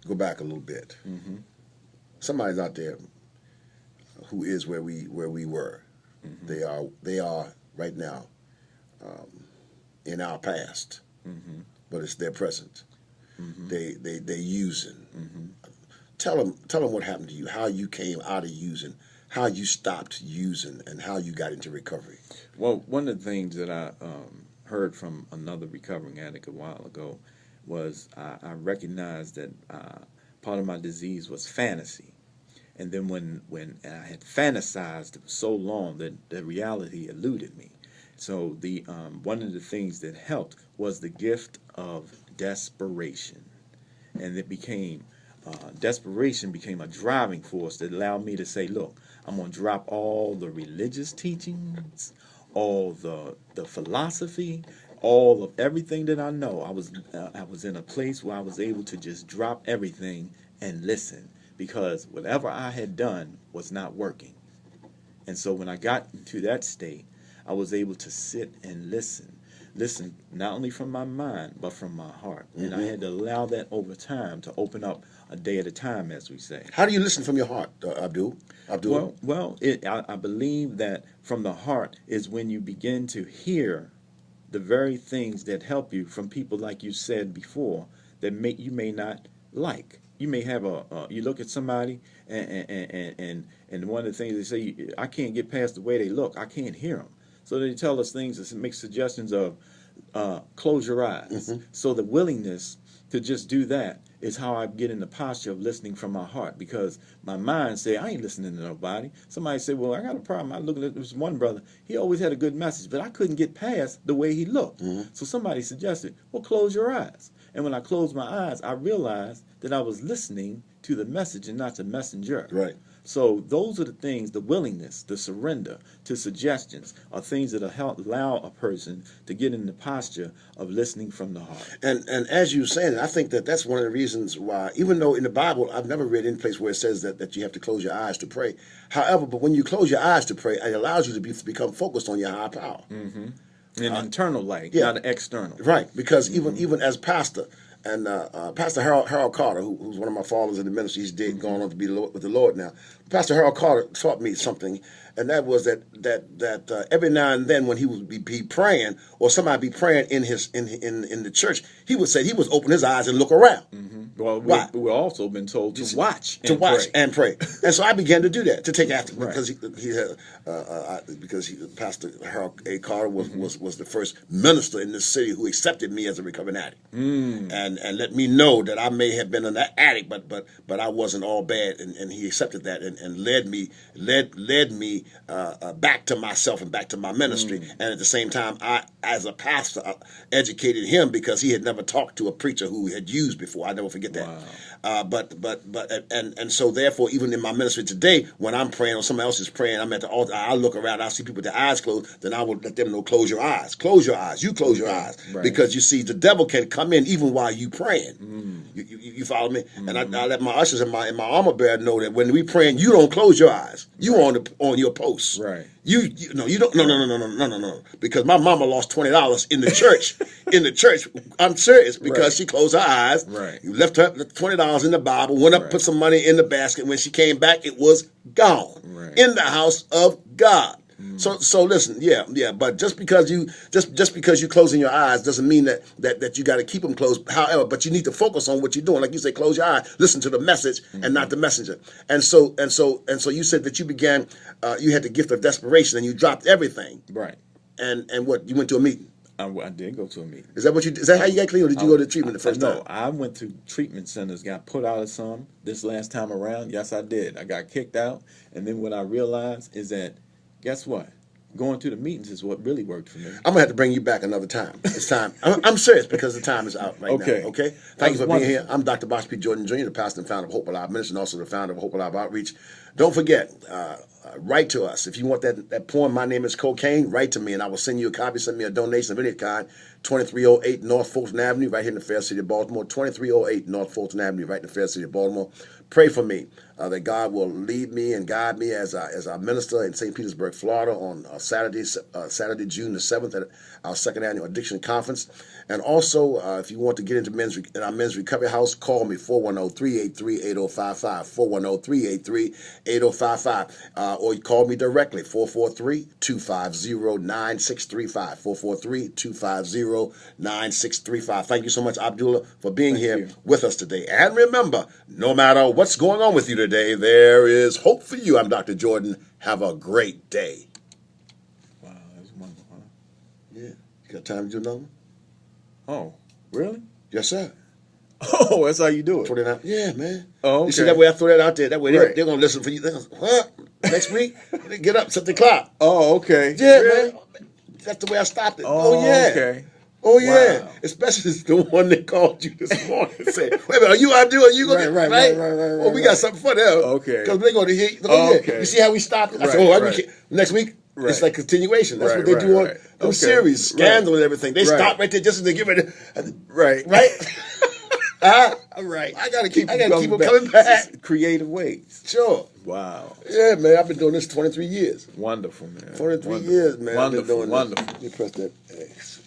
go back a little bit. Mm-hmm. Somebody's out there who is where we were. Mm-hmm. They are right now in our past, Mm-hmm. but it's their present. Mm-hmm. They're using. Mm-hmm. Tell them what happened to you, how you came out of using, how you stopped using, and how you got into recovery. Well, one of the things that I heard from another recovering addict a while ago was I recognized that part of my disease was fantasy. And then when I had fantasized so long that the reality eluded me. So the one of the things that helped was the gift of desperation, and it became desperation became a driving force that allowed me to say, "Look, I'm going to drop all the religious teachings, all the philosophy, all of everything that I know." I was in a place where I was able to just drop everything and listen, because whatever I had done was not working. And so when I got into that state, I was able to sit and listen not only from my mind but from my heart. And I Mm-hmm. had to allow that over time to open up a day at a time, as we say. How do you listen from your heart, Abdul? Abdullah? I believe that from the heart is when you begin to hear the very things that help you from people, like you said before, that you may not like. You may have you look at somebody and one of the things they say, I can't get past the way they look. I can't hear them. So they tell us things that make suggestions of close your eyes. Mm-hmm. So the willingness to just do that is how I get in the posture of listening from my heart, because my mind say, I ain't listening to nobody. Somebody say, well, I got a problem. I look at this one brother. He always had a good message, but I couldn't get past the way he looked. Mm-hmm. So somebody suggested, well, close your eyes. And when I closed my eyes, I realized that I was listening to the message and not the messenger. Right. So those are the things, the willingness, the surrender to suggestions are things that allow a person to get in the posture of listening from the heart. And as you were saying, I think that that's one of the reasons why, even though in the Bible, I've never read any place where it says that you have to close your eyes to pray. However, but when you close your eyes to pray, it allows you to become focused on your higher power. Mm-hmm. An internal light, yeah. not an external. Right, because even as pastor, and Pastor Harold Carter, who's one of my fathers in the ministry, he's dead, gone on to be with the Lord now. Pastor Harold Carter taught me something, and that was that every now and then when he would be praying, or somebody be praying in the church, he would say he would open his eyes and look around. Mm-hmm. Well, Why? we're also been told to watch and pray. And so I began to do that, to take after, Right. because he had Pastor Harold A. Carter was the first minister in this city who accepted me as a recovering addict, and let me know that I may have been an addict, but I wasn't all bad, and he accepted that and led me back to myself and back to my ministry, and at the same time I, as a pastor, educated him, because he had never talked to a preacher who had used before. I never forget that. Wow. But so therefore, even in my ministry today, when I'm praying or somebody else is praying, I'm at the altar, I look around, I see people with their eyes closed, then I will let them know, close your eyes, you close your eyes, Right. because you see, the devil can come in even while you praying. You follow me? And I let my ushers and my armor bearer know that when we praying, you don't close your eyes, you on your post. Right. You don't no, because my mama lost $20 in the church. I'm serious, because Right. she closed her eyes. Right. You left her $20 in the Bible, went up, Right. put some money in the basket. When she came back, it was gone. Right. In the house of God. So listen, yeah. But just because you closing your eyes doesn't mean that you got to keep them closed. However, but you need to focus on what you're doing. Like you say, close your eyes, listen to the message and not the messenger. And so you said that you began, you had the gift of desperation and you dropped everything. Right. And what, you went to a meeting? I did go to a meeting. Is that how you got clean, or did you go to treatment the first time? No, I went to treatment centers, got put out of some this last time around. Yes, I did. I got kicked out, and then what I realized is that, guess what? Going to the meetings is what really worked for me. I'm going to have to bring you back another time. It's time. I'm serious, because the time is out right now. Okay? Thank you for being here. I'm Dr. Bosh P. Jordan Jr., the pastor and founder of Hope Alive Ministry, and also the founder of Hope Alive Outreach. Don't forget, write to us. If you want that poem, My Name is Cocaine, write to me and I will send you a copy. Send me a donation of any kind. 2308 North Fulton Avenue, right here in the fair city of Baltimore. 2308 North Fulton Avenue, right in the fair city of Baltimore. Pray for me that God will lead me and guide me as I minister in St. Petersburg, Florida on Saturday, June the 7th at our second annual addiction conference. And also, if you want to get into our men's recovery house, call me 410-383-8055, 410-383-8055, or you call me directly, 443-250-9635, 443-250-9635. Thank you so much, Abdullah, for being here with us today. And remember, no matter what's going on with you today, there is hope for you. I'm Dr. Jordan. Have a great day. Wow, that's wonderful, huh? Yeah. You got time to do another one? Oh, really? Yes, sir. Oh, that's how you do it. 29. Yeah, man. Oh, okay. You see that way I throw that out there? That way Right. they're going to listen for you. They're gonna, what? Next week? Get up, set the clock. Oh, okay. Yeah, Really? man. That's the way I stopped it. Oh, yeah. okay. Oh, yeah. Wow. Especially the one that called you this morning and said, wait a minute, are you going to do it? Are you going to Right. Well, we got something for them. Okay. Because they're going to hear you. Oh, okay. You see how we stopped it? I said, Right. next week, Right. it's like continuation. That's what they do on them Okay. series, Scandal and everything. They Right. stop right there just as they give it. Right. Right? All right. I got to keep them coming It's back. creative ways. Sure. Wow. Yeah, man. I've been doing this 23 years. Wonderful, man. 23 years, man. Wonderful, I've been doing wonderful. This. Let me press that X.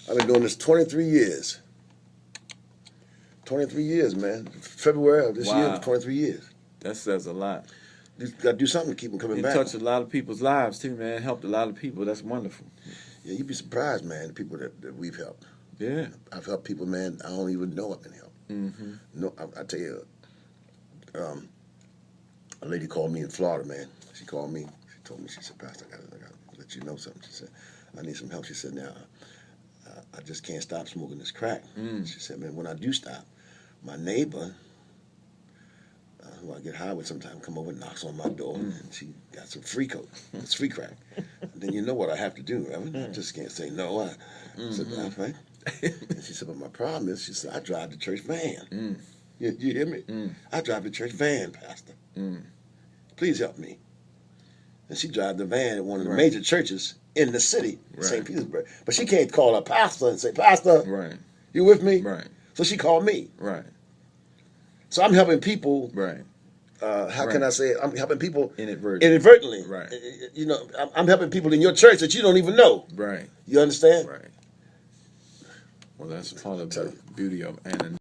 I've been doing this 23 years. 23 years, man. February of this year, 23 years. That says a lot. You got to do something to keep them coming You back. touched a lot of people's lives, too, man. Helped a lot of people. That's wonderful. Yeah, you'd be surprised, man, the people that we've helped. Yeah. I've helped people, man, I don't even know I've been helped. Mm-hmm. No, I tell you, a lady called me in Florida, man. She called me. She told me, she said, Pastor, I got to let you know something. She said, I need some help. She said, now, I just can't stop smoking this crack. She said, man, when I do stop, my neighbor, who I get high with sometimes, come over and knocks on my door, and she got some free coke. It's free crack. Then you know what I have to do, Reverend. I just can't say no. I said, that's right. And she said, but my problem is, she said, I drive the church van. You hear me? I drive the church van, Pastor. Please help me. And she drives the van at one of the major churches in the city, St. Petersburg. But she can't call her pastor and say, Pastor, you with me? Right. So she called me. Right. So I'm helping people. Right. How can I say it? I'm helping people inadvertently. Right. You know, I'm helping people in your church that you don't even know. Right. You understand? Right. Well, that's part of the beauty of anonymity.